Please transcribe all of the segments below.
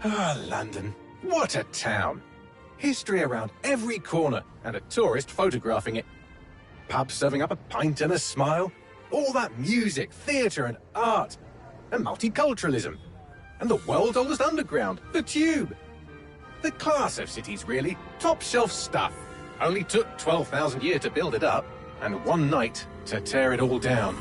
Ah, London. What a town. History around every corner, and a tourist photographing it. Pubs serving up a pint and a smile. All that music, theatre and art. And multiculturalism. And the world's oldest underground, the Tube. The class of cities, really. Top shelf stuff. Only took 12,000 years to build it up, and one night to tear it all down.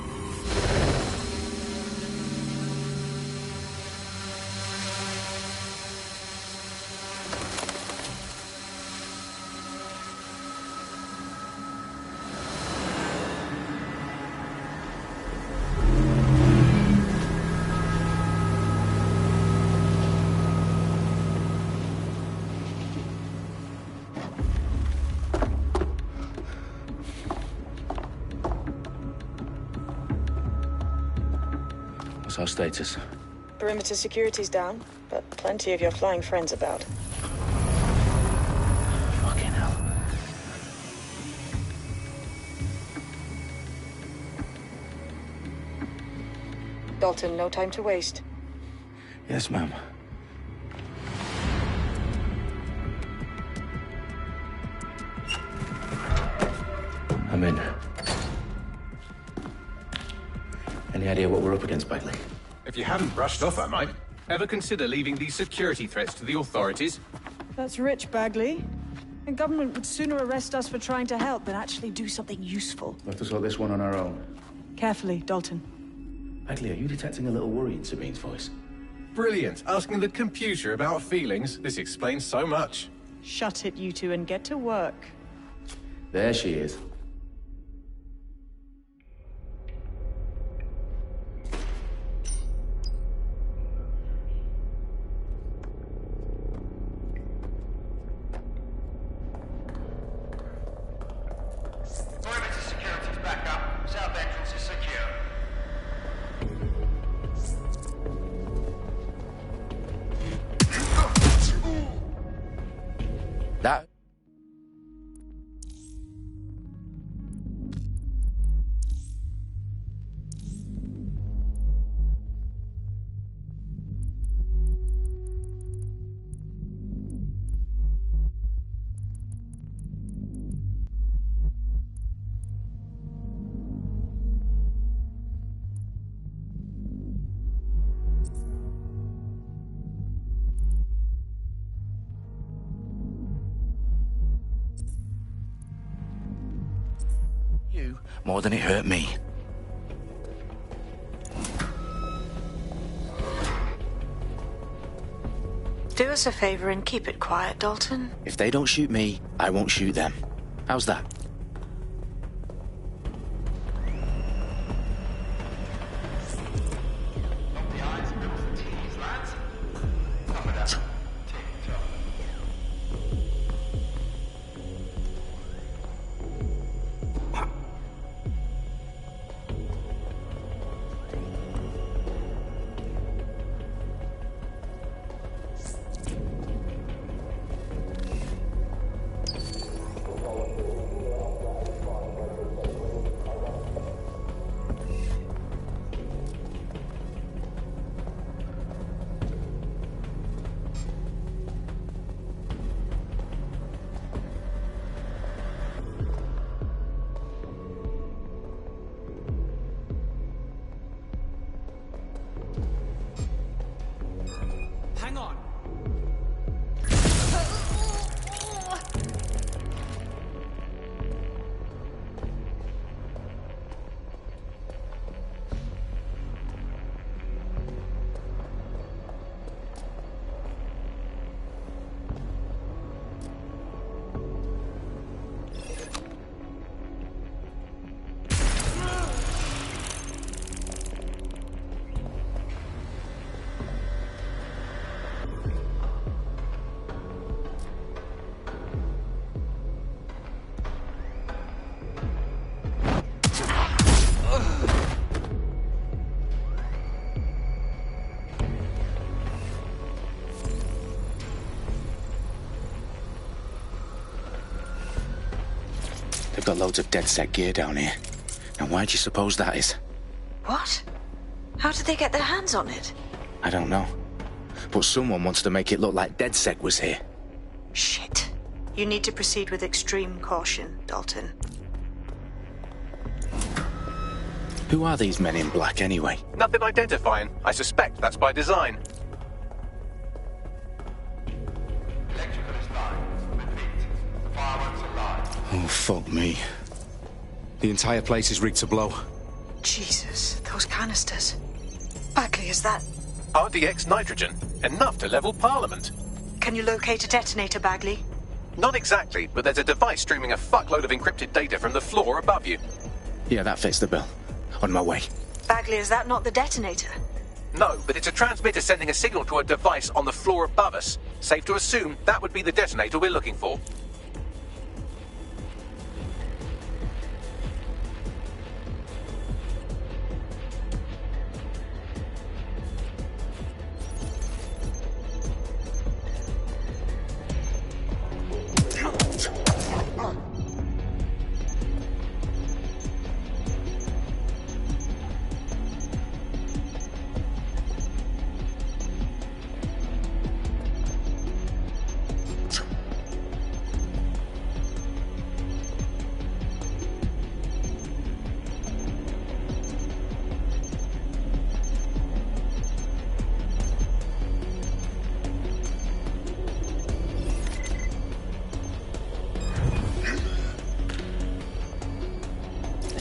What's our status? Perimeter security's down, but plenty of your flying friends about. Fucking hell. Dalton, no time to waste. Yes, ma'am. I'm in. Any idea what we're up against, Bagley? If you haven't brushed off, I might. Ever consider leaving these security threats to the authorities? That's rich, Bagley. The government would sooner arrest us for trying to help than actually do something useful. We'll have to sort this one on our own. Carefully, Dalton. Bagley, are you detecting a little worry in Sabine's voice? Brilliant. Asking the computer about feelings. This explains so much. Shut it, you two, and get to work. There she is. That... you more than it hurt me. Do us a favor and keep it quiet, Dalton. If they don't shoot me, I won't shoot them. How's that? Hang on. They've got loads of dead set gear down here. Now why do you suppose that is? What? How did they get their hands on it? I don't know. But someone wants to make it look like DedSec was here. Shit. You need to proceed with extreme caution, Dalton. Who are these men in black, anyway? Nothing identifying. I suspect that's by design. Oh, fuck me. The entire place is rigged to blow. Jesus, those canisters. Bagley, is that... RDX nitrogen. Enough to level Parliament. Can you locate a detonator, Bagley? Not exactly, but there's a device streaming a fuckload of encrypted data from the floor above you. Yeah, that fits the bill. On my way. Bagley, is that not the detonator? No, but it's a transmitter sending a signal to a device on the floor above us. Safe to assume that would be the detonator we're looking for.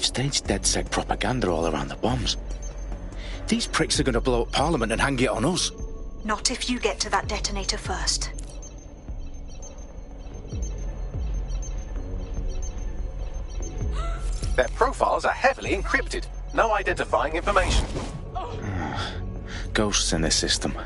Staged DedSec propaganda all around the bombs. These pricks are going to blow up Parliament and hang it on us. Not if you get to that detonator first. Their profiles are heavily encrypted. No identifying information. Ghosts in this system.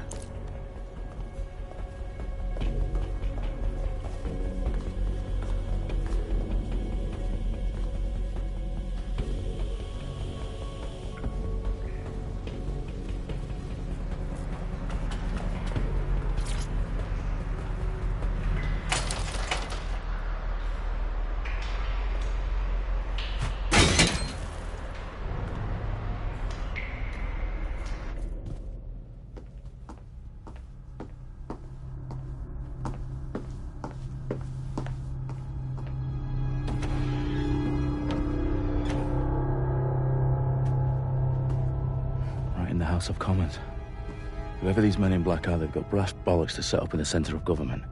In the House of Commons. Whoever these men in black are, they've got brass bollocks to set up in the centre of government.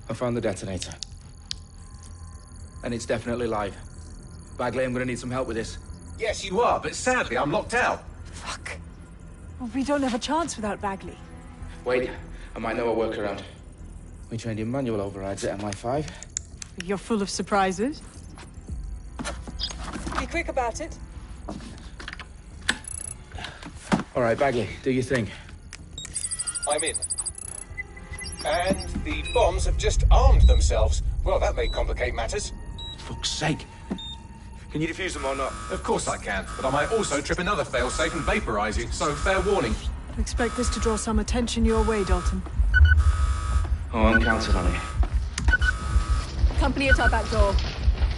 I found the detonator. And it's definitely live. Bagley, I'm gonna need some help with this. Yes, you are, but sadly I'm locked out. Fuck. Well, we don't have a chance without Bagley. Wait, I might know a workaround. We trained in manual overrides at MI5. You're full of surprises. Be quick about it. All right, Bagley, do your thing. I'm in. And the bombs have just armed themselves. Well, that may complicate matters. Fuck's sake. Can you defuse them or not? Of course I can, but I might also trip another failsafe and vaporize you, so fair warning. Expect this to draw some attention your way, Dalton. Oh, I'm counting on it. Company at our back door.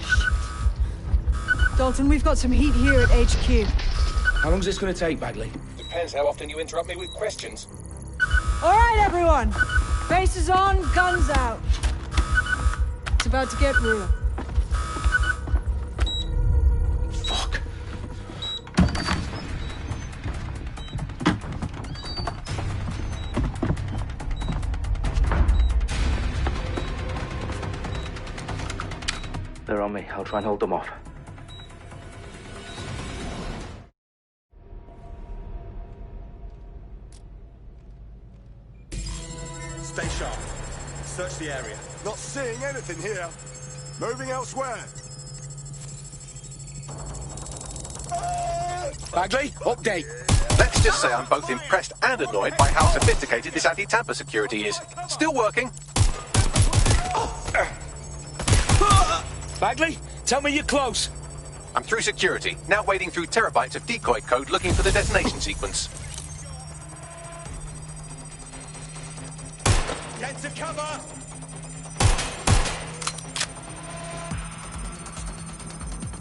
Shit. Dalton, we've got some heat here at HQ. How long's this gonna take, Bagley? Depends how often you interrupt me with questions. All right, everyone. Faces on, guns out. It's about to get real. Fuck. They're on me. I'll try and hold them off. Stay sharp. Search the area. Not seeing anything here. Moving elsewhere. Bagley, update. Let's just say I'm both impressed and annoyed by how sophisticated this anti-tamper security is. Still working. Bagley, tell me you're close. I'm through security, now wading through terabytes of decoy code looking for the detonation sequence. Get to cover!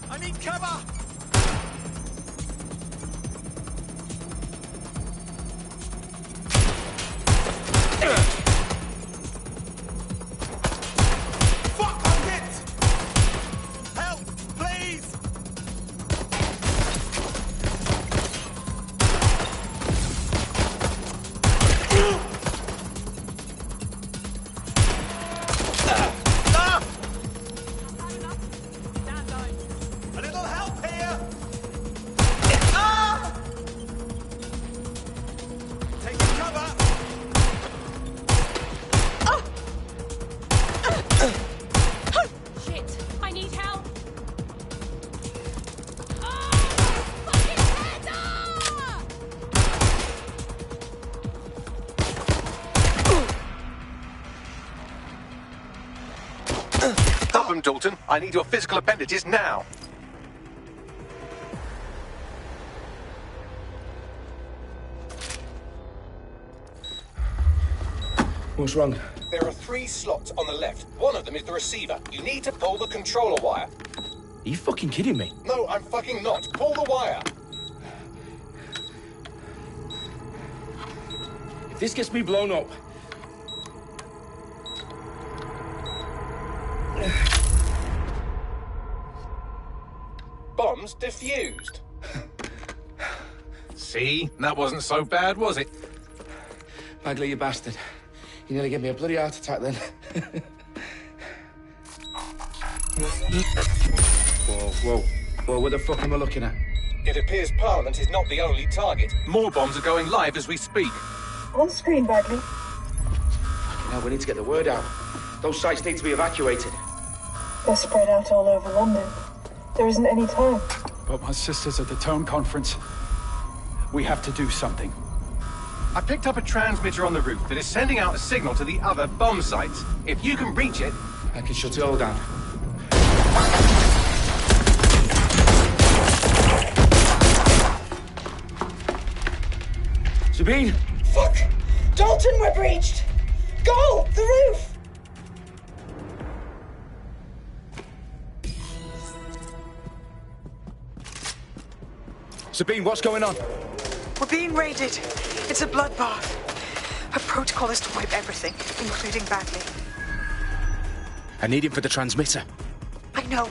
I need cover! Fuck, I'm hit! Help, please! A little help here! Taking cover! Shit! I need help! Fucking head! Help him, Dalton. I need your physical appendages now. What's wrong? There are 3 slots on the left. One of them is the receiver. You need to pull the controller wire. Are you fucking kidding me? No, I'm fucking not. Pull the wire. If this gets me blown up... Bombs defused. See? That wasn't so bad, was it? Bagley, you bastard. You nearly gave me a bloody heart attack then. Whoa, what the fuck am I looking at? It appears Parliament is not the only target. More bombs are going live as we speak. On screen, Bagley. Now we need to get the word out. Those sites need to be evacuated. They're spread out all over London. There isn't any time. But my sister's at the town conference. We have to do something. I picked up a transmitter on the roof that is sending out a signal to the other bomb sites. If you can reach it... I can shut it all down. Sabine! Fuck! Dalton, we're breached! Go! The roof! Sabine, what's going on? We're being raided. It's a bloodbath. Her protocol is to wipe everything, including Bagley. I need him for the transmitter. I know,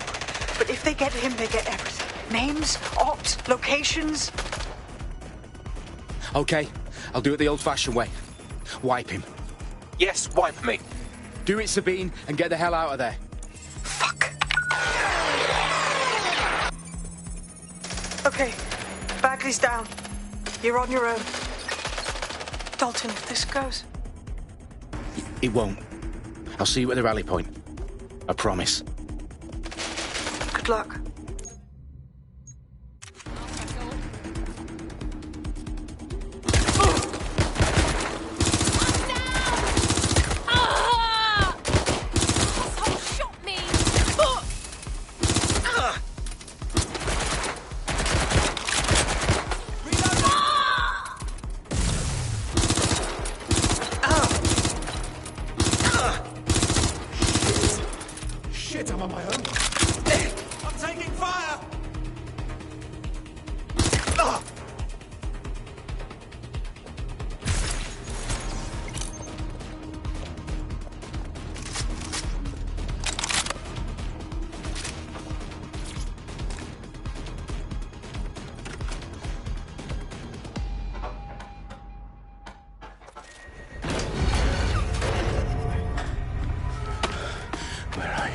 but if they get him, they get everything. Names, ops, locations. Okay, I'll do it the old-fashioned way. Wipe him. Yes, wipe me. Do it, Sabine, and get the hell out of there. Fuck. Okay, Bagley's down. You're on your own. Dalton, if this goes... It won't. I'll see you at the rally point. I promise. Good luck. Shit, I'm on my own. I'm taking fire! Where are you?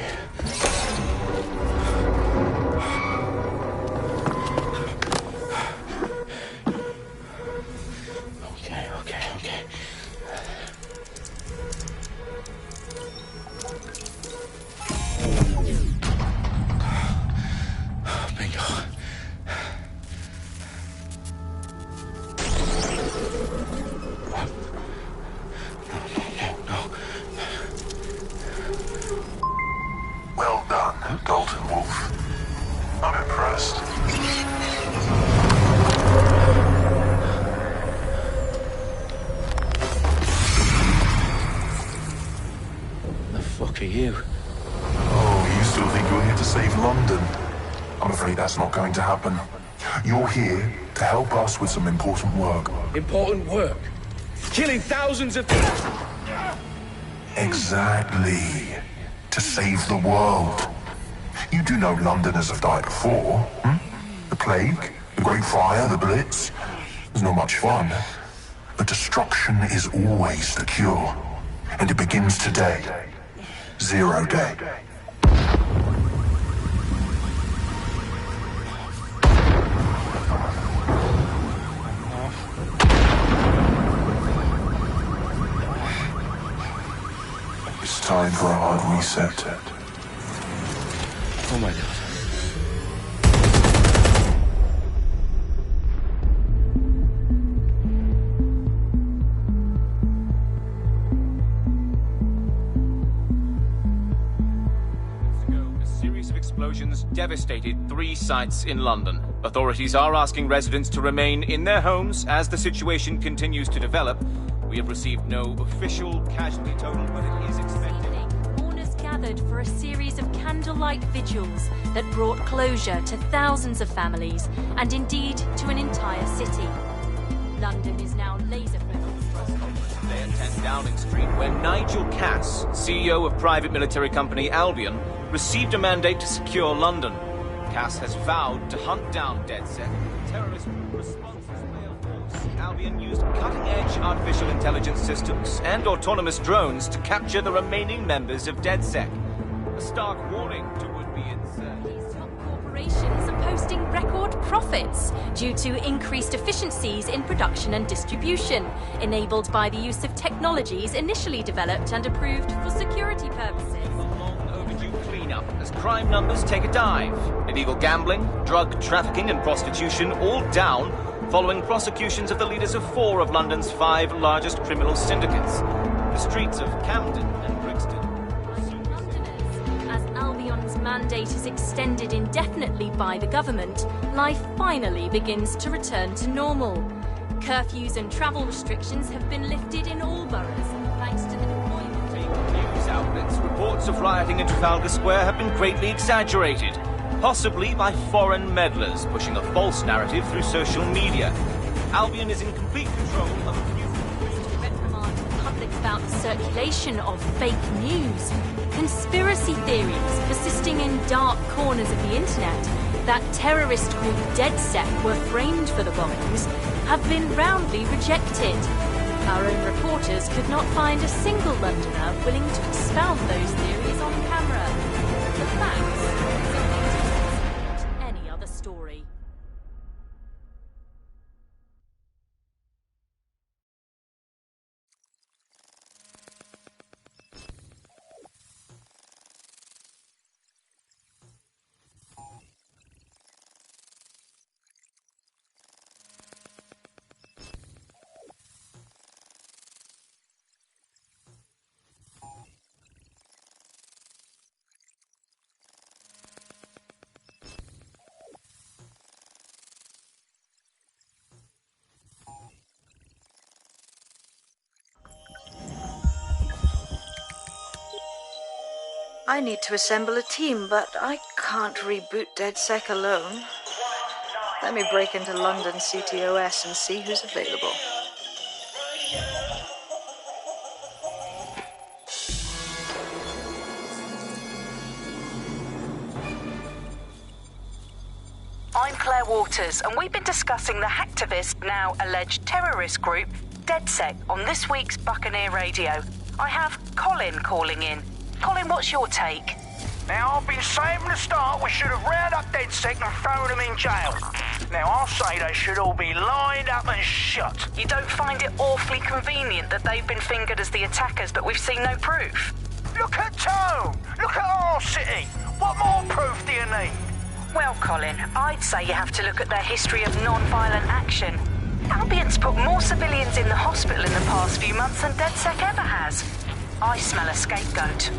Dalton Wolf. I'm impressed. The fuck are you? Oh, you still think you're here to save London? I'm afraid that's not going to happen. You're here to help us with some important work. Important work? Killing thousands of people? Exactly. To save the world. You do know Londoners have died before, hmm? The Plague, the Great Fire, the Blitz. It's not much fun. But destruction is always the cure. And it begins today. Zero Day. It's time for a hard reset. Oh my god. Explosions devastated 3 sites in London. Authorities are asking residents to remain in their homes as the situation continues to develop. We have received no official casualty total, but it is expected. Mourners gathered for a series of candlelight vigils that brought closure to thousands of families and indeed to an entire city. London is now laser-focused. Today at 10 Downing Street, when Nigel Cass, CEO of private military company Albion, received a mandate to secure London. Cass has vowed to hunt down DedSec. Terrorist responses force. Albion used cutting-edge artificial intelligence systems and autonomous drones to capture the remaining members of DedSec. A stark warning to would-be insurgents. These top corporations are posting record profits due to increased efficiencies in production and distribution, enabled by the use of technologies initially developed and approved for security purposes. Cleanup as crime numbers take a dive. Illegal gambling, drug trafficking and prostitution all down following prosecutions of the leaders of 4 of London's 5 largest criminal syndicates. The streets of Camden and Brixton. As Albion's mandate is extended indefinitely by the government, life finally begins to return to normal. Curfews and travel restrictions have been lifted in all boroughs, thanks to the deployment. News outlets, reports of rioting in Trafalgar Square have been greatly exaggerated, possibly by foreign meddlers pushing a false narrative through social media. Albion is in complete control of the community. Reprimand the public about the circulation of fake news, conspiracy theories persisting in dark corners of the internet that terrorist group DedSec were framed for the bombings have been roundly rejected. Our own reporters could not find a single Londoner willing to expound those theories on camera. The facts, not any other story. I need to assemble a team, but I can't reboot DedSec alone. Let me break into London CTOS and see who's available. I'm Claire Waters, and we've been discussing the hacktivist, now alleged terrorist group, DedSec, on this week's Buccaneer Radio. I have Colin calling in. Colin, what's your take? Now, I've been saying from the start we should have rounded up DedSec and thrown them in jail. Now, I'll say they should all be lined up and shot. You don't find it awfully convenient that they've been fingered as the attackers, but we've seen no proof? Look at Tone! Look at our city! What more proof do you need? Well, Colin, I'd say you have to look at their history of non-violent action. Albion's put more civilians in the hospital in the past few months than DedSec ever has. I smell a scapegoat.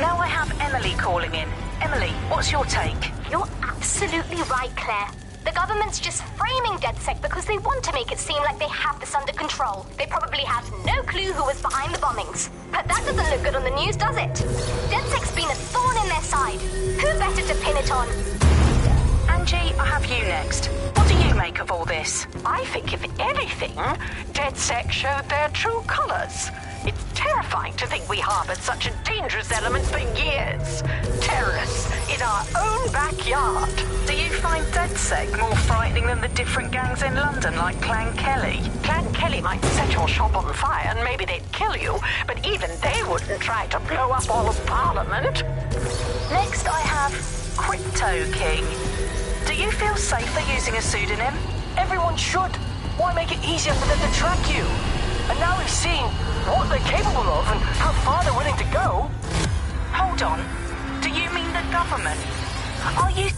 Now I have Emily calling in. Emily, what's your take? You're absolutely right, Claire. The government's just framing DedSec because they want to make it seem like they have this under control. They probably had no clue who was behind the bombings. But that doesn't look good on the news, does it? DedSec's been a thorn in their side. Who better to pin it on? Angie, I have you next. What do you make of all this? I think, if anything, DedSec showed their true colors. It's terrifying to think we harbored such a dangerous element for years. Terrorists in our own backyard. Do you find DedSec more frightening than the different gangs in London, like Clan Kelly? Clan Kelly might set your shop on fire and maybe they'd kill you, but even they wouldn't try to blow up all of Parliament. Next I have Crypto King. Do you feel safer using a pseudonym? Everyone should. Why make it easier for them to track you? And now we've seen what they're capable of and how far they're willing to go. Hold on. Do you mean the government? Are you...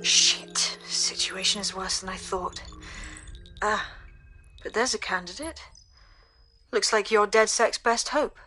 Shit. Situation is worse than I thought. But there's a candidate. Looks like you're DedSec's best hope.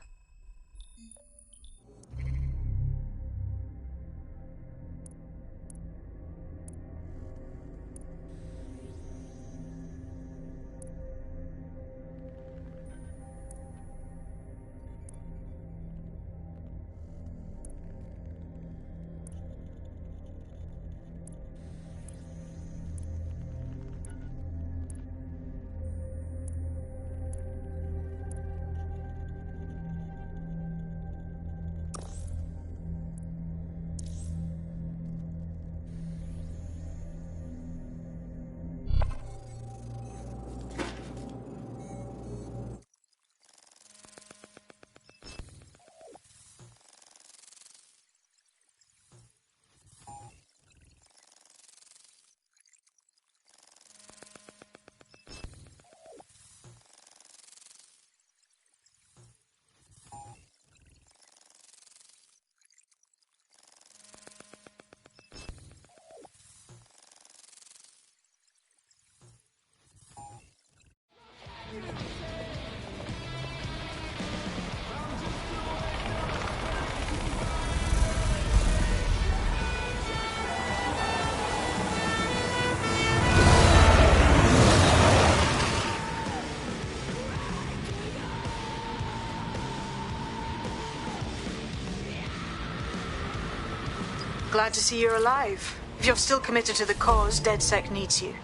Glad to see you're alive. If you're still committed to the cause, DedSec needs you.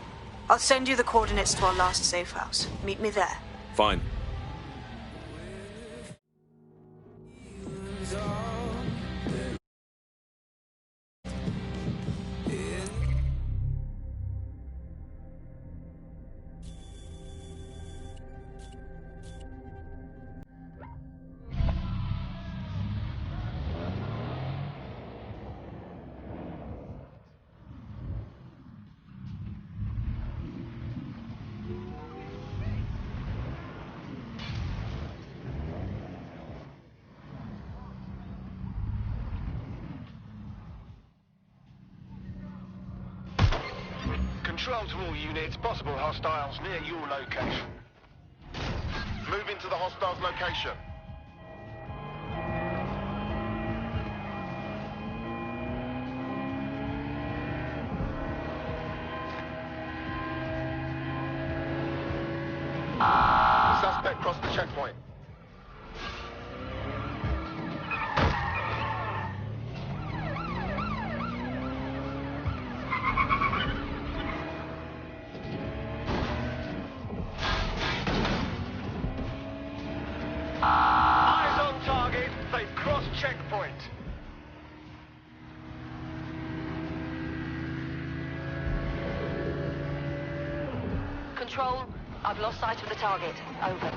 I'll send you the coordinates to our last safe house. Meet me there. Fine. Control to all units, possible hostiles near your location. Move into the hostiles' location. Suspect crossed the checkpoint. Eyes on target. They've crossed checkpoint. Control, I've lost sight of the target. Over.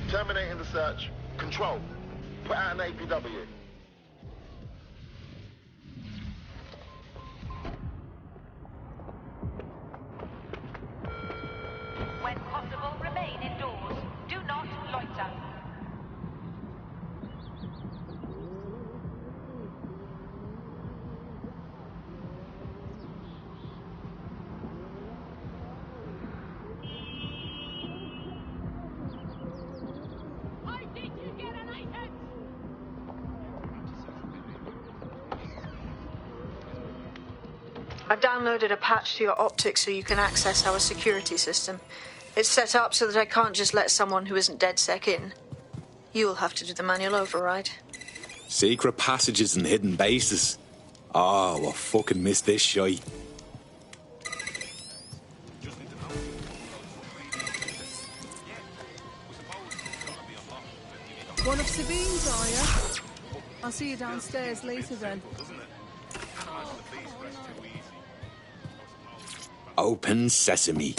Terminating the search. Control, put out an APW. I've downloaded a patch to your optics so you can access our security system. It's set up so that I can't just let someone who isn't DedSec in. You'll have to do the manual override. Secret passages and hidden bases. Oh, I fucking missed this shite. One of Sabine's, are you? I'll see you downstairs later then. Open sesame.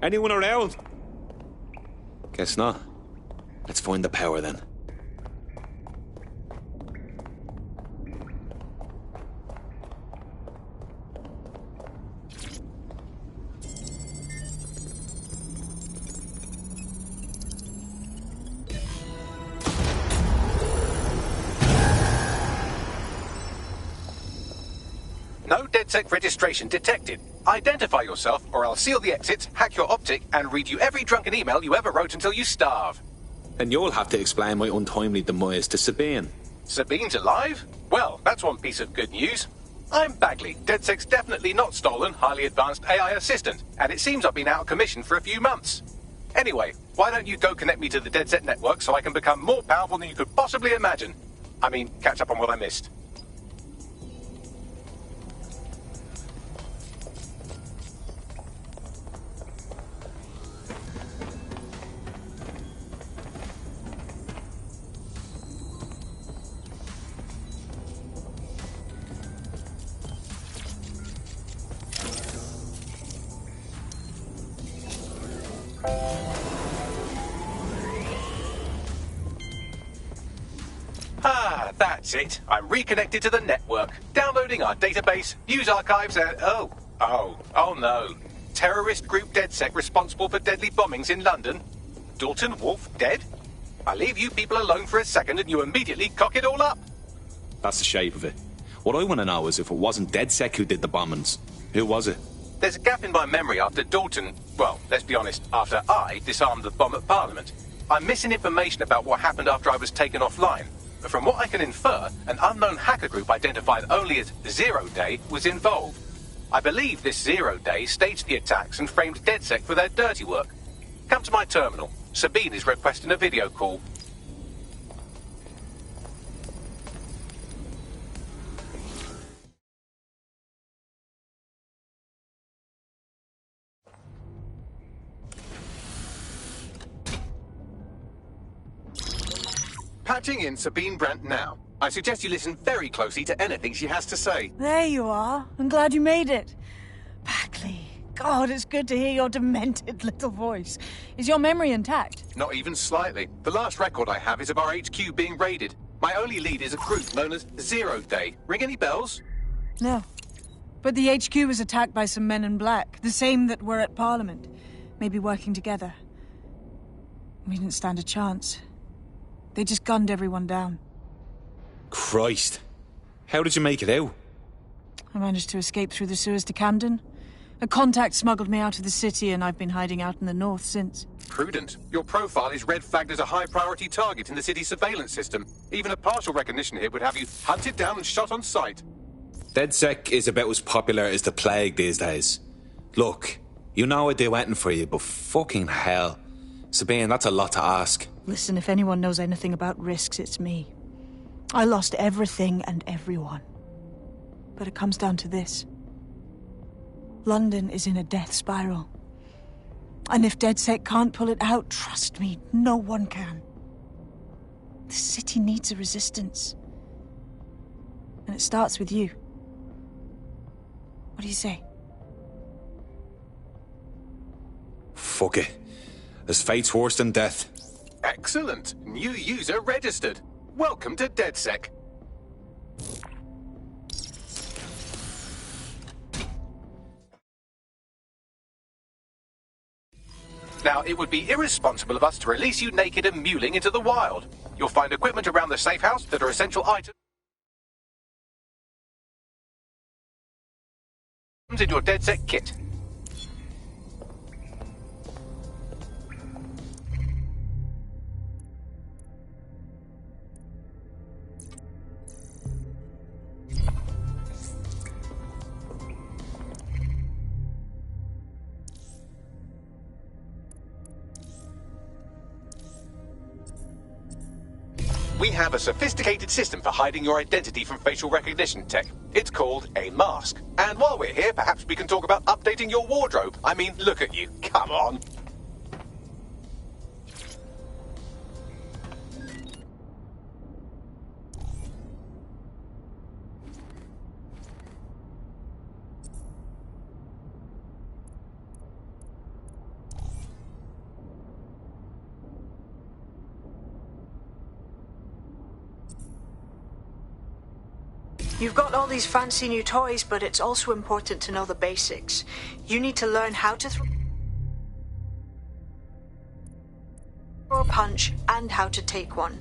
Anyone around? Guess not. Let's find the power then. No DedSec registration detected. Identify yourself, or I'll seal the exits, hack your optic, and read you every drunken email you ever wrote until you starve. And you'll have to explain my untimely demise to Sabine. Sabine's alive? Well, that's one piece of good news. I'm Bagley, DedSec's definitely not stolen, highly advanced AI assistant, and it seems I've been out of commission for a few months. Anyway, why don't you go connect me to the DedSec network so I can become more powerful than you could possibly imagine? I mean, catch up on what I missed. That's it. I'm reconnected to the network, downloading our database, news archives, and oh no. Terrorist group DedSec responsible for deadly bombings in London. Dalton Wolf dead? I leave you people alone for a second and you immediately cock it all up. That's the shape of it. What I want to know is if it wasn't DedSec who did the bombings, who was it? There's a gap in my memory after Dalton, well, let's be honest, after I disarmed the bomb at Parliament. I'm missing information about what happened after I was taken offline. But from what I can infer, an unknown hacker group identified only as Zero Day was involved. I believe this Zero Day staged the attacks and framed DedSec for their dirty work. Come to my terminal. Sabine is requesting a video call. Patching in Sabine Brandt now. I suggest you listen very closely to anything she has to say. There you are. I'm glad you made it. Bagley, God, it's good to hear your demented little voice. Is your memory intact? Not even slightly. The last record I have is of our HQ being raided. My only lead is a group known as Zero Day. Ring any bells? No. But the HQ was attacked by some men in black, the same that were at Parliament. Maybe working together. We didn't stand a chance. They just gunned everyone down. Christ. How did you make it out? I managed to escape through the sewers to Camden. A contact smuggled me out of the city, and I've been hiding out in the north since. Prudent. Your profile is red flagged as a high-priority target in the city's surveillance system. Even a partial recognition here would have you hunted down and shot on sight. DedSec is about as popular as the plague these days. Look, you know I'd do anything for you, but fucking hell. Sabine, that's a lot to ask. Listen, if anyone knows anything about risks, it's me. I lost everything and everyone. But it comes down to this. London is in a death spiral. And if DedSec can't pull it out, trust me, no one can. The city needs a resistance. And it starts with you. What do you say? Fuck it. As fate's worse than death. Excellent. New user registered. Welcome to DedSec. Now, it would be irresponsible of us to release you naked and mewling into the wild. You'll find equipment around the safe house that are essential items in your DedSec kit. We have a sophisticated system for hiding your identity from facial recognition tech. It's called a mask. And while we're here, perhaps we can talk about updating your wardrobe. I mean, look at you. Come on. You've got all these fancy new toys, but it's also important to know the basics. You need to learn how to throw a punch and how to take one.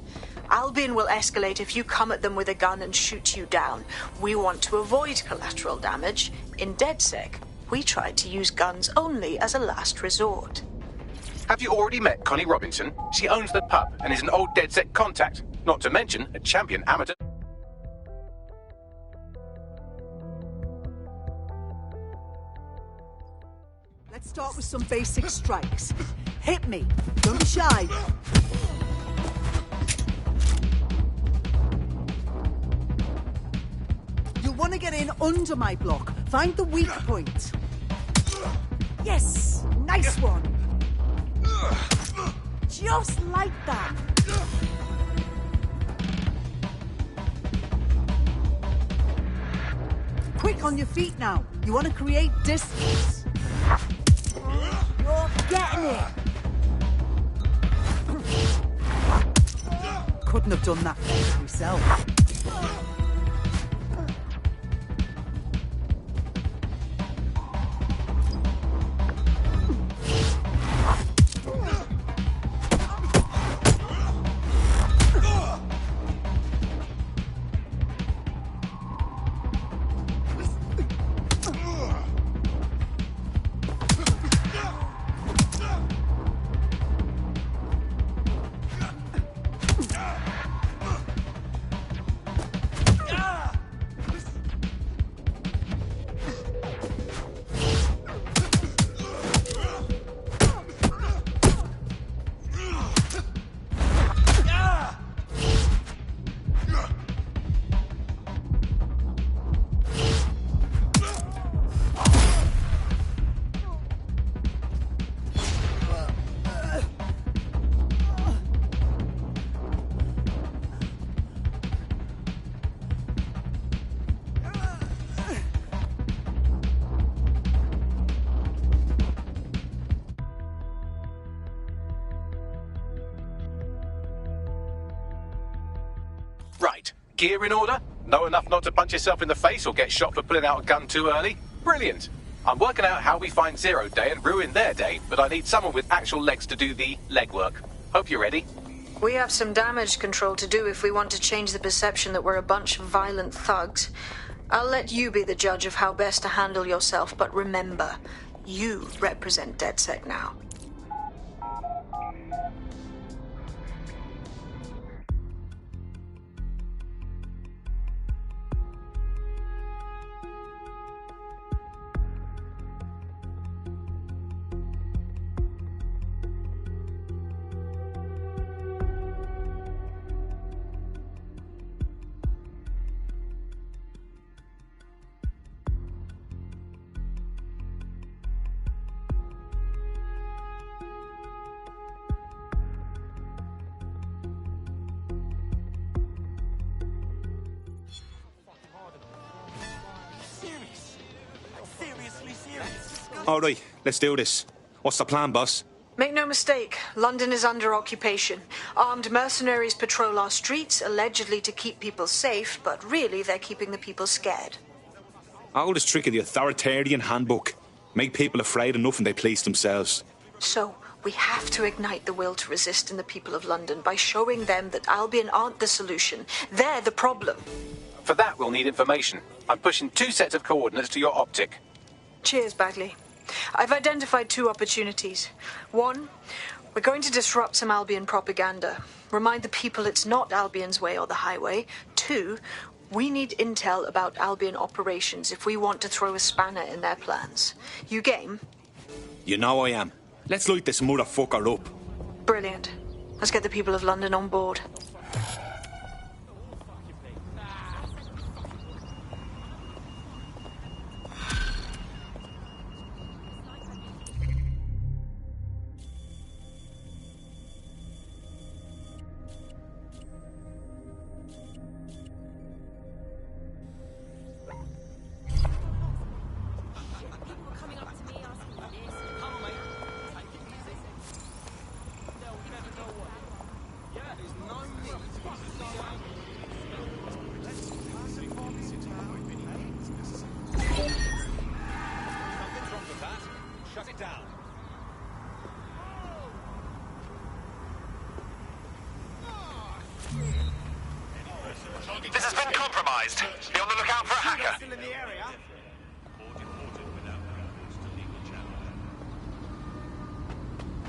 Albion will escalate if you come at them with a gun and shoot you down. We want to avoid collateral damage. In DedSec, we try to use guns only as a last resort. Have you already met Connie Robinson? She owns the pub and is an old DedSec contact. Not to mention a champion amateur. Let's start with some basic strikes. Hit me. Don't be shy. You'll want to get in under my block. Find the weak point. Yes! Nice one! Just like that. Quick on your feet now. You want to create distance. You're getting it! Couldn't have done that yourself. Right. Gear in order? Know enough not to punch yourself in the face or get shot for pulling out a gun too early? Brilliant. I'm working out how we find Zero Day and ruin their day, but I need someone with actual legs to do the legwork. Hope you're ready. We have some damage control to do if we want to change the perception that we're a bunch of violent thugs. I'll let you be the judge of how best to handle yourself, but remember, you represent DedSec now. obviously serious. All right, let's do this. What's the plan, boss? Make no mistake, London is under occupation. Armed mercenaries patrol our streets, allegedly to keep people safe, but really they're keeping the people scared. Oldest trick of the authoritarian handbook. Make people afraid enough and they police themselves. So, we have to ignite the will to resist in the people of London by showing them that Albion aren't the solution. They're the problem. For that, we'll need information. I'm pushing 2 sets of coordinates to your optic. Cheers, Bagley. I've identified 2 opportunities. 1, we're going to disrupt some Albion propaganda. Remind the people it's not Albion's way or the highway. 2, we need intel about Albion operations if we want to throw a spanner in their plans. You game? You know I am. Let's light this motherfucker up. Brilliant. Let's get the people of London on board. This has been compromised. Be on the lookout for a hacker.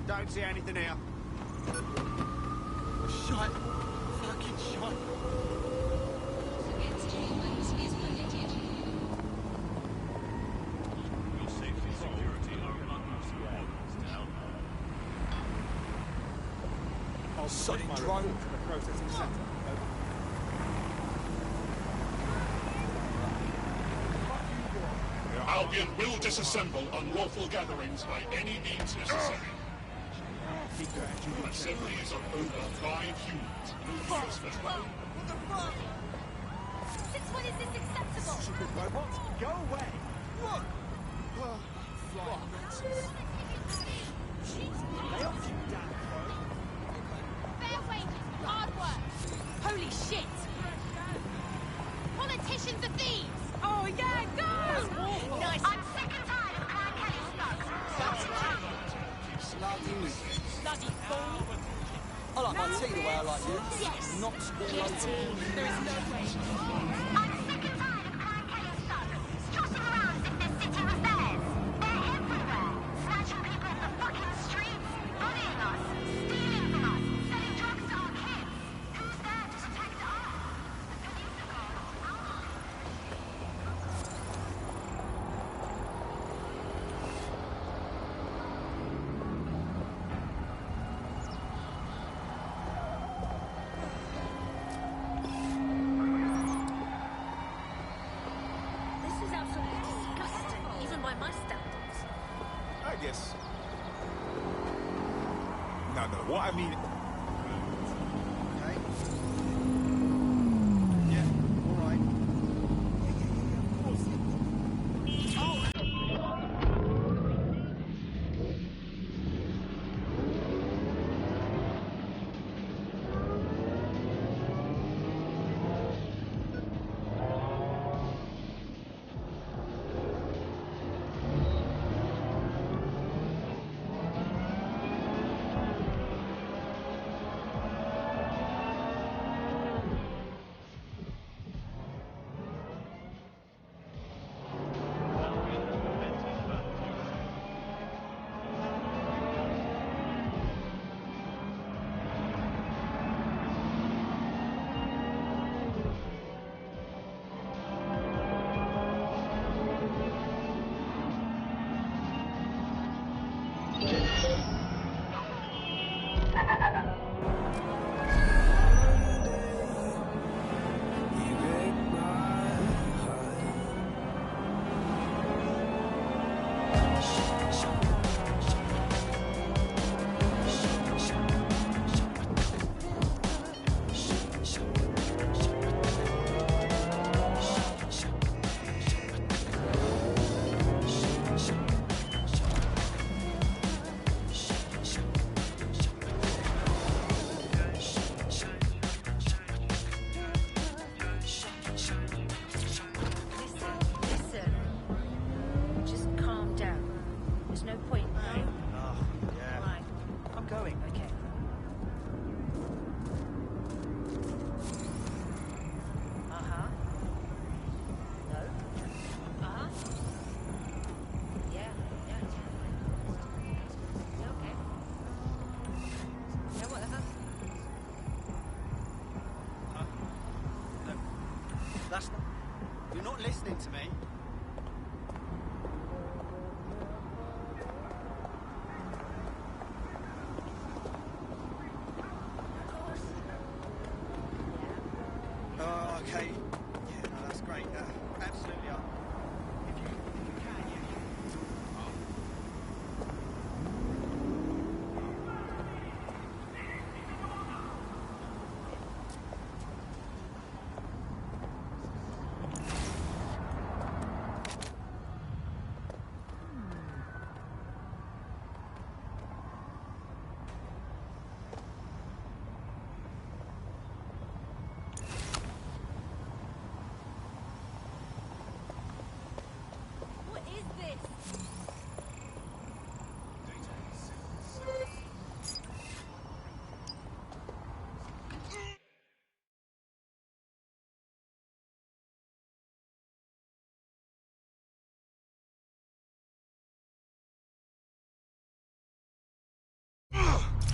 Don't see anything here. Shut. Fucking shut. I'll suck my drone to the processing center. Albion will disassemble unlawful gatherings by any means necessary. Assembly is of over 5 humans. What the fuck? Since when is this acceptable? Stupid robot, go away. Look. Flying nonsense. Lay off, you damn phone. Fair wages, hard work. Holy shit! Politicians are thieves! Oh yeah, go! Nice. I'm sick and tired of Clan Kelly's thugs. Bloody fool. I like my tea the way I like you. Yes. Not all Yes. over. There is no way. I'm sick and tired of Clan Kelly's thugs. Strutting around as if they're city affairs. They're everywhere. Snatching people in the fucking streets. Bullying us. Stealing from us. Selling drugs to our kids. Who's there to protect us? The police are gone. This is absolutely disgusting, even by my standards. I guess. No, what I mean... Okay. Yeah, all right. Yeah, of course. That's not... You're not listening to me. Oh, okay. Yeah, no, that's great. Absolutely. If you can, yeah.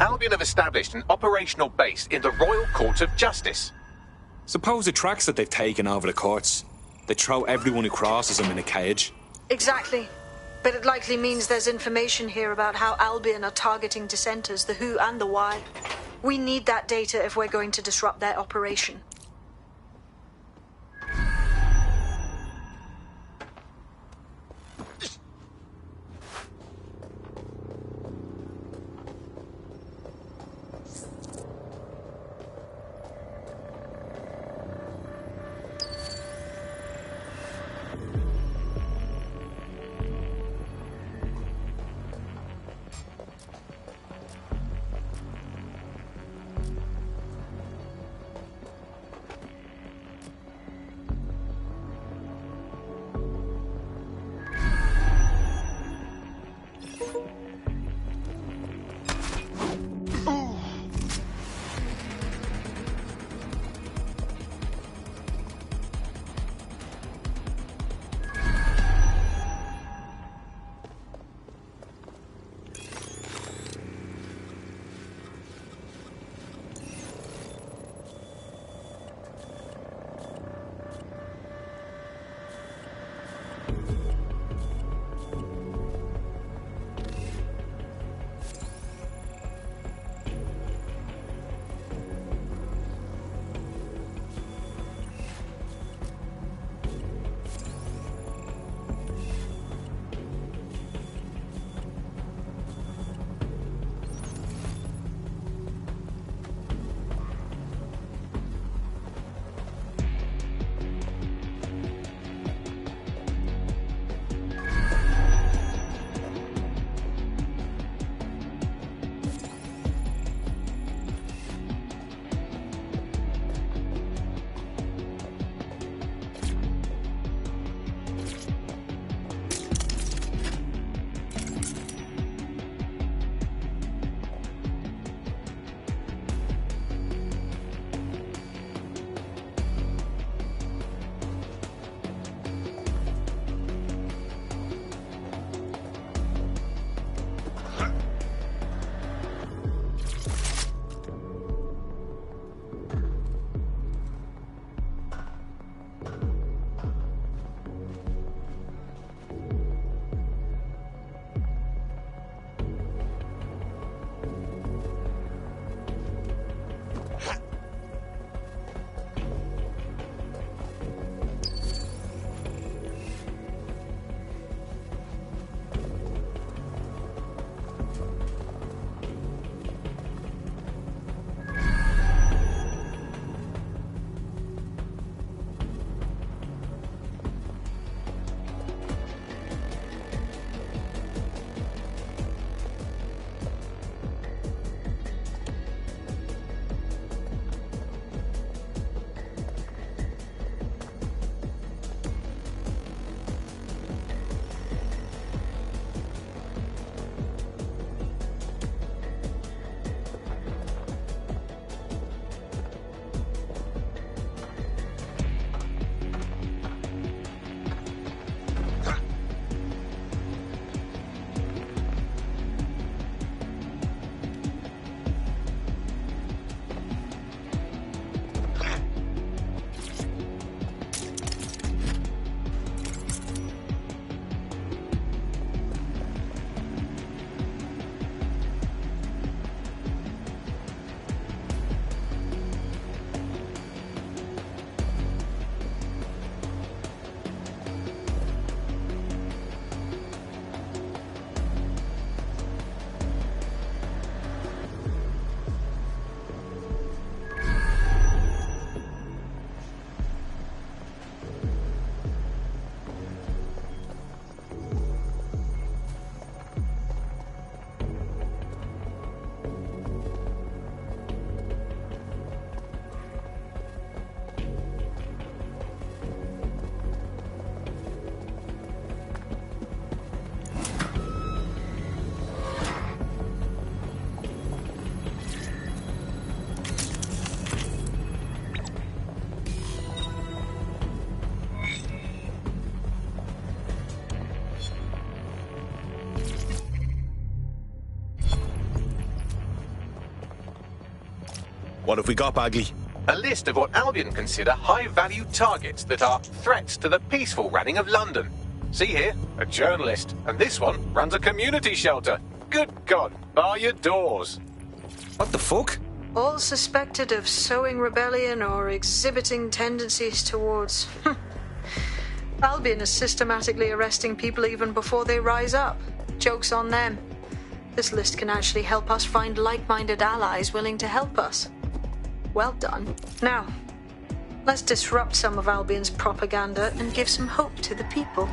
Albion have established an operational base in the Royal Court of Justice. Suppose the tracks that they've taken over the courts, they throw everyone who crosses them in a cage. Exactly. But it likely means there's information here about how Albion are targeting dissenters, the who and the why. We need that data if we're going to disrupt their operation. What have we got, Bagley? A list of what Albion consider high-value targets that are threats to the peaceful running of London. See here, a journalist, and this one runs a community shelter. Good God, bar your doors. What the fuck? All suspected of sowing rebellion or exhibiting tendencies towards... Albion is systematically arresting people even before they rise up. Joke's on them. This list can actually help us find like-minded allies willing to help us. Well done. Now, let's disrupt some of Albion's propaganda and give some hope to the people.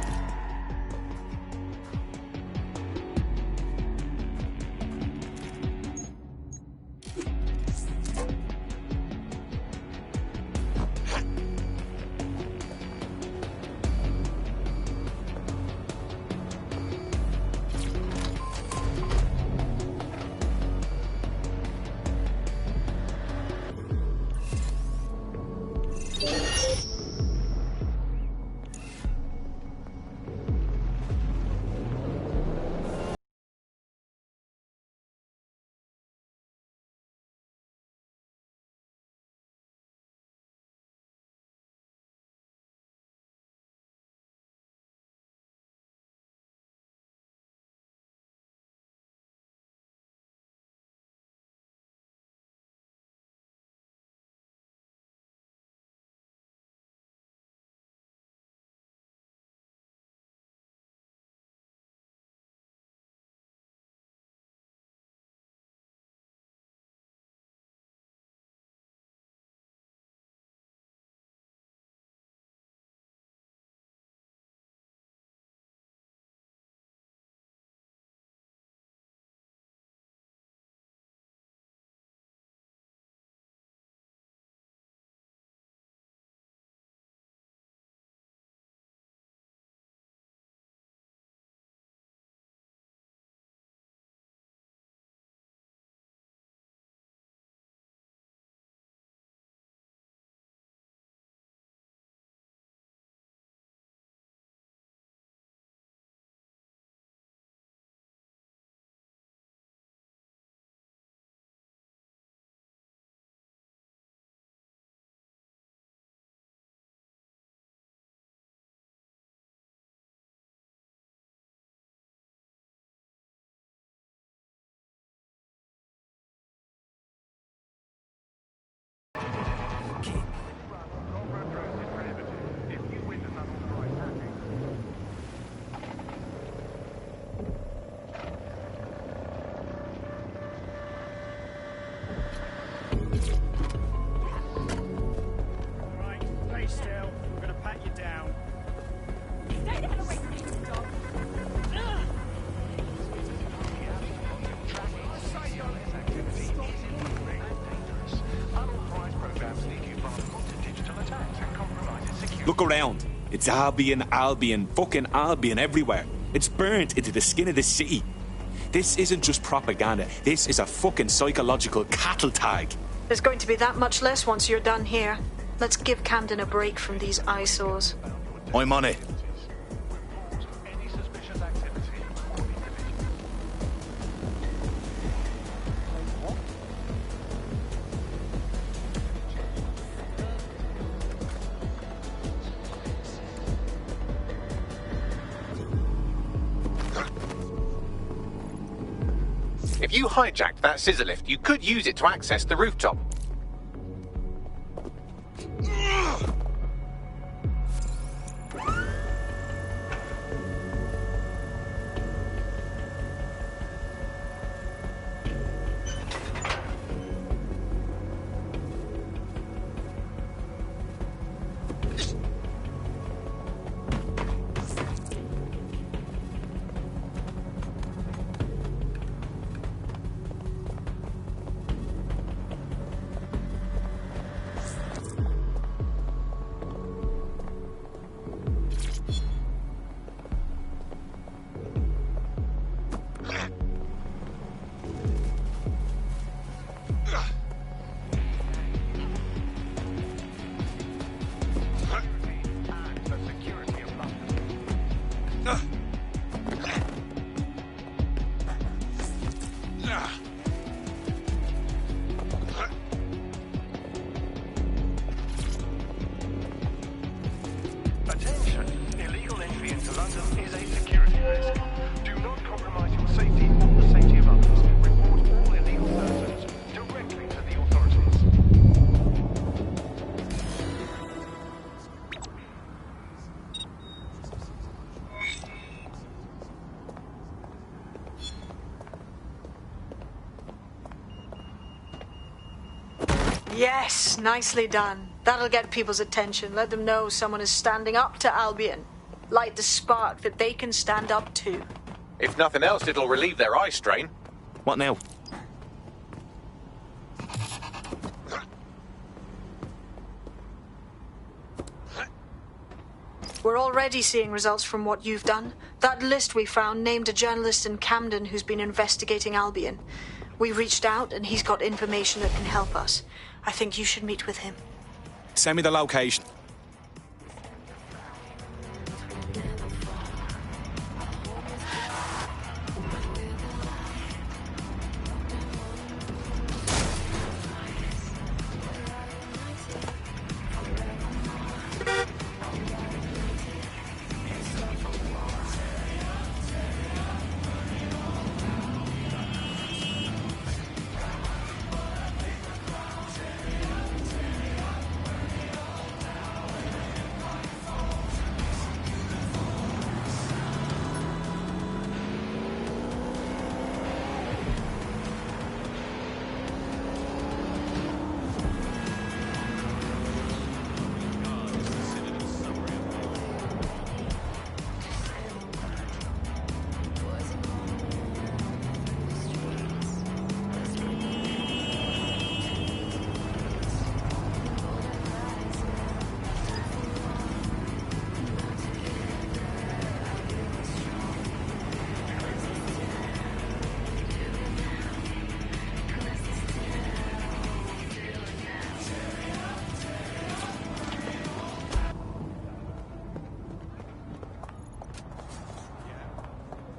Look around. It's Albion, Albion, fucking Albion everywhere. It's burnt into the skin of the city. This isn't just propaganda. This is a fucking psychological cattle tag. There's going to be that much less once you're done here. Let's give Camden a break from these eyesores. I'm on it. If you hijacked that scissor lift, you could use it to access the rooftop. Yes, nicely done. That'll get people's attention. Let them know someone is standing up to Albion. Light the spark that they can stand up to. If nothing else, it'll relieve their eye strain. What now? We're already seeing results from what you've done. That list we found named a journalist in Camden who's been investigating Albion. We reached out and he's got information that can help us. I think you should meet with him. Send me the location.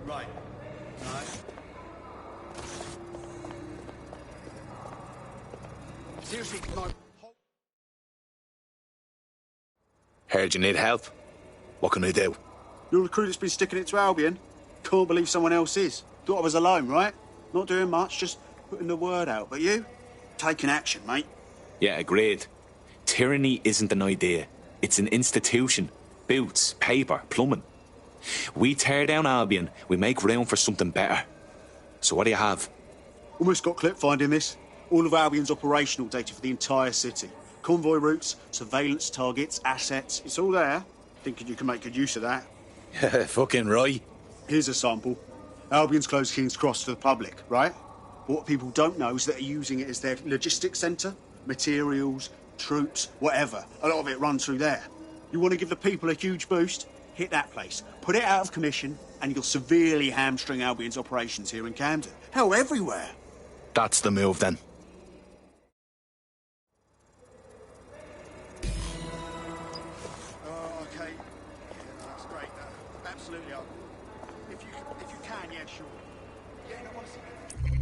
Right. No. Seriously, no. Heard you need help. What can I do? You're the crew that's been sticking it to Albion. Can't believe someone else is. Thought I was alone, right? Not doing much, just putting the word out. But you? Taking action, mate. Yeah, agreed. Tyranny isn't an idea. It's an institution. Boots, paper, plumbing. We tear down Albion, we make room for something better. So what do you have? Almost got clip finding this. All of Albion's operational data for the entire city. Convoy routes, surveillance targets, assets. It's all there. Thinking you can make good use of that. Fucking right. Here's a sample. Albion's closed King's Cross to the public, right? But what people don't know is that they're using it as their logistics centre. Materials, troops, whatever. A lot of it runs through there. You want to give the people a huge boost? Hit that place. Put it out of commission, and you'll severely hamstring Albion's operations here in Camden. Hell, everywhere. That's the move, then. Oh, okay. Yeah, that's great. Absolutely. If you can, yeah, sure. Yeah, I want to see.